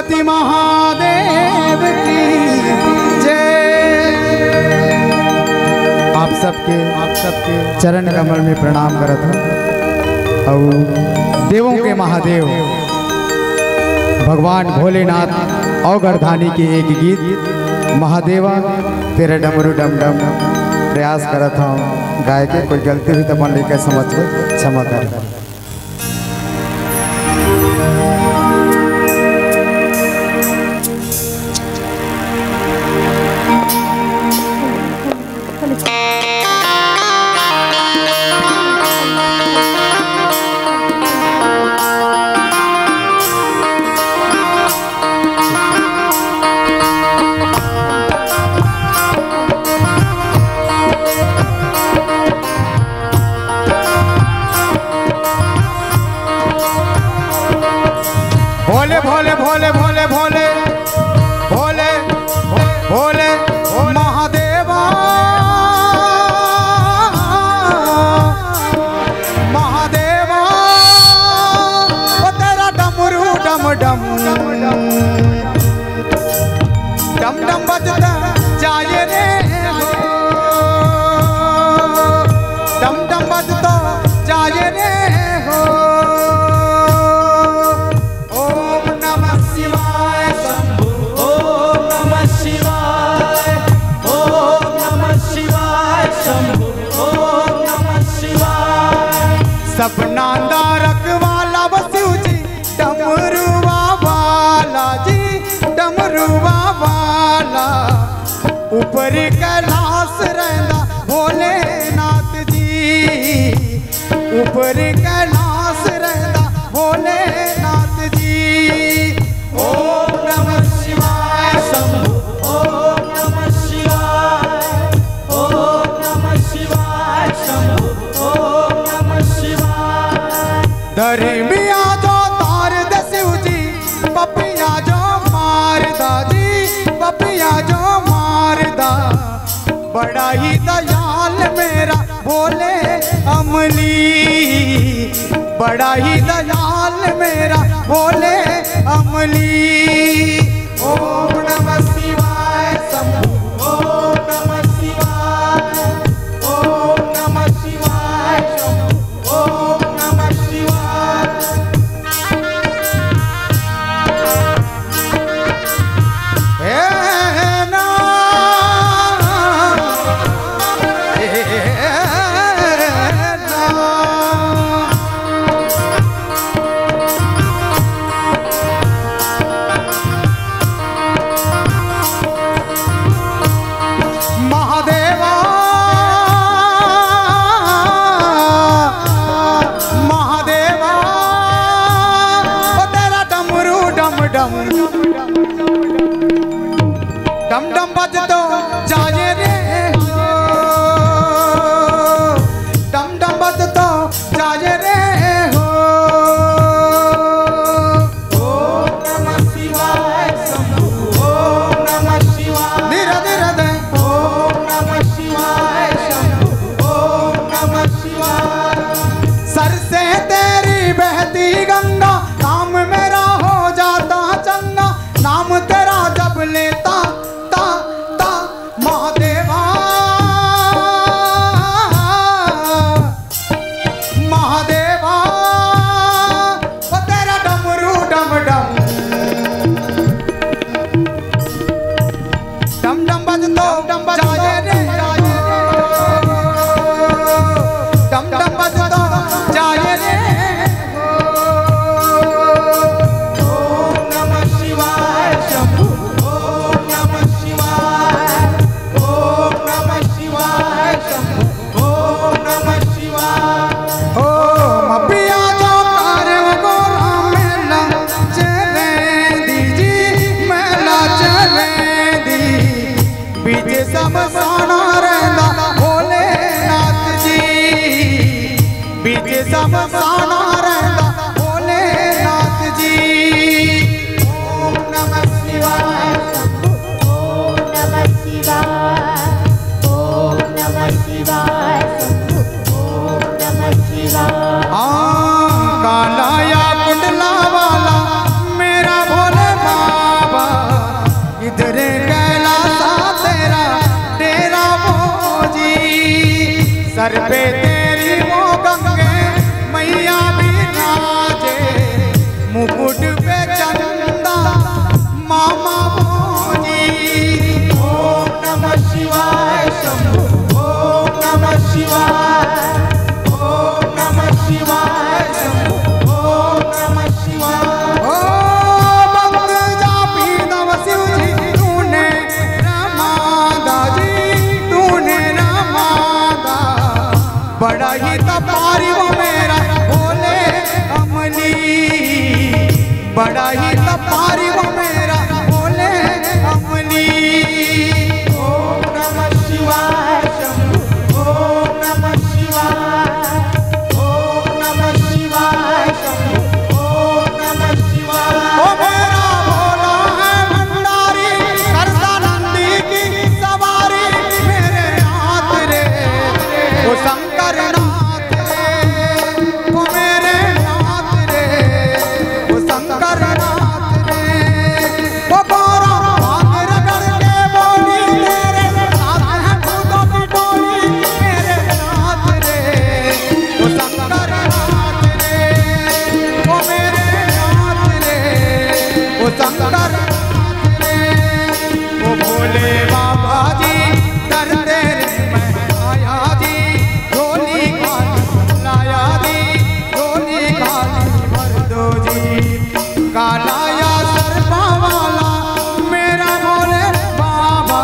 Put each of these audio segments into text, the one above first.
गणपति महादेव की जय। आप सबके चरण कमल में प्रणाम करत हूँ। और देवों के महादेव भगवान भोलेनाथ और गर्धानी के एक गीत महादेवा तेरे डमरू डम डम प्रयास करत हूँ गाय के। कोई गलती हुई तो अपन लेकर समझ के क्षमा कर। भोले भोले भोले भोले भोले भोले भोले महादेवा महादेवा ओ तेरा डमरू डम डम डम डम बजता जाए रे डम डम बजता जाए रे हो। सब नांदा रखवाला बसु जी डमरुआ वाला जी डमरुआ वाला ऊपर कैलाश रहंदा भोलेनाथ जी ऊपर कैलाश रहंदा भोलेनाथ जी। ओम नमः शिवाय शंभु ओम नमः शिवाय ओम नमः शिवाय शंभु ओम नमः शिवाय। धर्मिया जो तार दे शिव जी पपिया जो मारदा जी पपिया जो मारदा बड़ा ही दयाल मेरा भोले अमली बड़ा ही दयाल मेरा भोले अमली। ओम नमः शिवाय शंभु ओम नमः शिवाय ओम नमः शिवाय शंभु ओम नमः शिवाय। डम डम बजतो जाए रे हो डम डम बजतो जाए रे हो। ओम नमः शिवाय शंभु ओम नमः शिवाय धीरे धीरे दे ओम नमः शिवाय शंभु ओम नमः शिवाय। सर से तेरी बहती गंगा नाम मेरा हो जाता चंगा नाम तेरा जब लेता महादेवा महादेवा ओ तेरा डमरू डम डम डम डम बजतो डम जाए रे डम डम बजतो जाए रे। ओम नमः शिवाय शंभु ओम नमः शिवाय ओम नमः शिवाय शंभु ओम नमः शिवाय। ओम पिया जो कार्य को मेला चले दीजी मेला चले दी बीच सब साना रहना भोलेनाथ जी बीच सब साना रहना भोलेनाथ जी। ओम नमः शिवाय शंभु ओम नमः शिवाय ओम नमः शिवाय शंभु ओम नमः शिवाय। काला या कुंडला वाला मेरा भोले सर पे तेरी वो गंगे मैया विराजे, मुकुट पे चंदा मामा भोजी। ओम नमः शिवाय शंभु, ओम नमः शिवाय, ओम नमः शिवाय शंभु, ओम नमः शिवाय। ओ भक्त जापी नव शिव जी तूने रमादा जी, तूने रमादा। बड़ा ही तपारी वो मेरा भोले अमली, बड़ा ही तपारी वो मेरा भोले अमली। ओम नमः शिवाय शंभु, ओम नमः शिवाय, ओम नमः शिवाय शंभु, ओम नमः शिवाय। ओ मेरा भोला है भंडारी, करता नंदी की सवारी, मेरे नाथ रे ओ शंकर नाथ रे, ओ मेरे नाथ रे ओ शंकर नाथ रे। ओ बोरा भाग रगड़ के बोली, तेरे साथ है भूतों की टोली, मेरे नाथ रे ओ शंकर नाथ रे, ओ मेरे नाथ रे ओ शंकर नाथ रे। ओ भोले बाबा जी दर तेरे मैं आया जी, झोली खाली लाया जी, झोली खाली भर दो जी। काला या सरपा वाला मेरा भोले बाबा,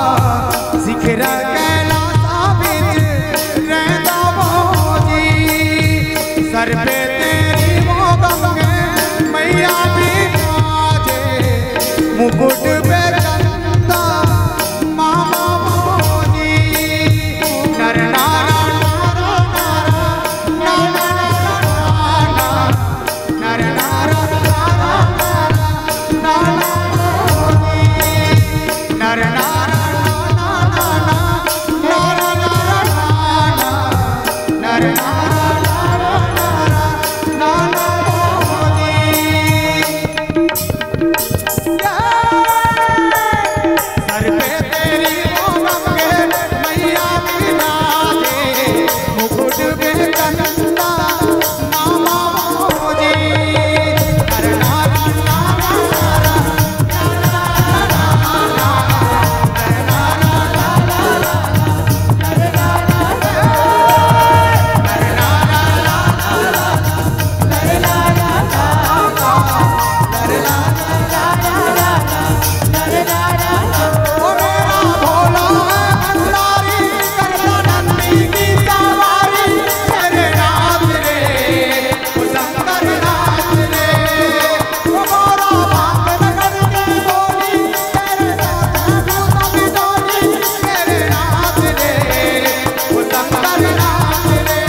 शिखर कैलासा बिच रहता वो जी। सर पे तेरी वो गंगे मैया विराजे, मुकुट पे चंदा मामा भोजी। नर नारा नारा नारा नारा नर नारा नारा नारा भोजी। नर नारा नारा नारा नर नारा नारा भोजी। सर पे तेरी वो गंगे मैया विराजे, मुकुट पे चंदा मामा भोजी। नर नारा नारा ओ मेरा भोला है भंडारी, करता नंदी की सवारी, मेरे नाथ रे ओ शंकर नाथ रे। ओ मोरा भाग रगड़ के बोली, तेरे साथ है भूतों की टोली, मेरे नाथ रे ओ शंकर नाथ रे,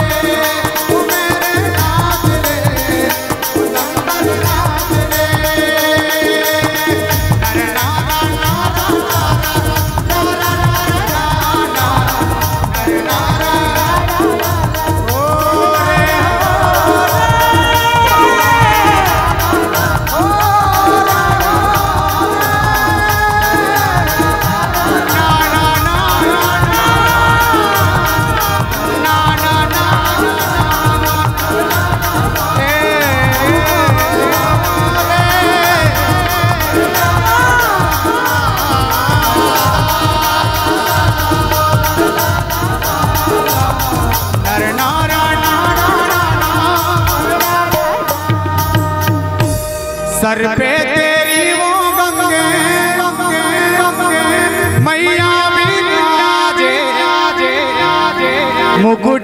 ओ मेरे नाथ रे ओ शंकर नाथ रे। नर नारा नारा नारा सर पे तेरी वो गंगे मैया विराजे, मुकुट